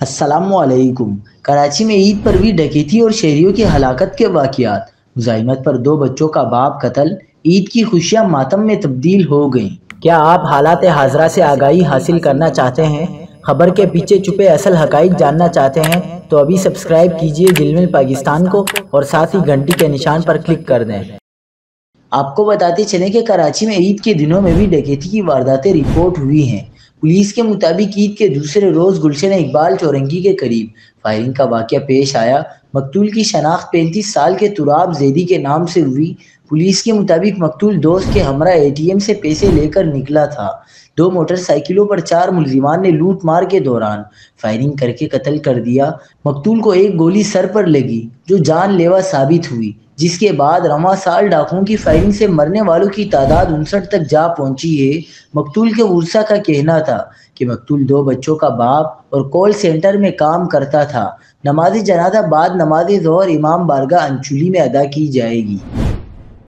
السلام علیکم۔ کراچی میں عید پر بھی ڈکیتی اور شہریوں کی ہلاکت کے واقعات، مزاحمت پر دو بچوں کا باپ قتل، عید کی خوشیاں ماتم میں تبدیل ہو گئیں۔ کیا آپ حالات حاضرہ سے آگاہی حاصل کرنا چاہتے ہیں؟ خبر کے پیچھے چھپے اصل حقائق جاننا چاہتے ہیں تو ابھی سبسکرائب کیجئے دل میں پاکستان کو اور ساتھ ہی گھنٹی کے نشان پر کلک کر دیں۔ آپ کو بتاتے چلیں کہ کراچی میں عید کے دنوں میں بھی ڈکیتی کی وارداتیں رپورٹ ہوئی ہیں۔ پولیس کے مطابق عید کے دوسرے روز گلشن اقبال چورنگی کے قریب فائرنگ کا واقعہ پیش آیا۔ مقتول کی شناخت 35 سال کے تراب زیدی کے نام سے ہوئی۔ پولیس کے مطابق مقتول دوست کے ہمراہ ATM سے پیسے لے کر نکلا تھا۔ 2 موٹر سائیکلوں پر 4 ملزمان نے لوٹ مار کے دوران فائرنگ کر کے قتل کر دیا۔ مقتول کو ایک گولی سر پر لگی جو جان لیوا ثابت ہوئی، جس کے بعد رواں سال ڈاکوؤں کی فائرنگ سے مرنے والوں کی تعداد 59 تک جا پہنچی ہے۔ مقتول کے ورثاء کا کہنا تھا کہ مقتول 2 بچوں کا باپ اور کال سینٹر میں کام کرتا تھا۔ نماز جنازہ بعد نماز ظہر امام بارگاہ انچولی میں ادا کی جائے گی۔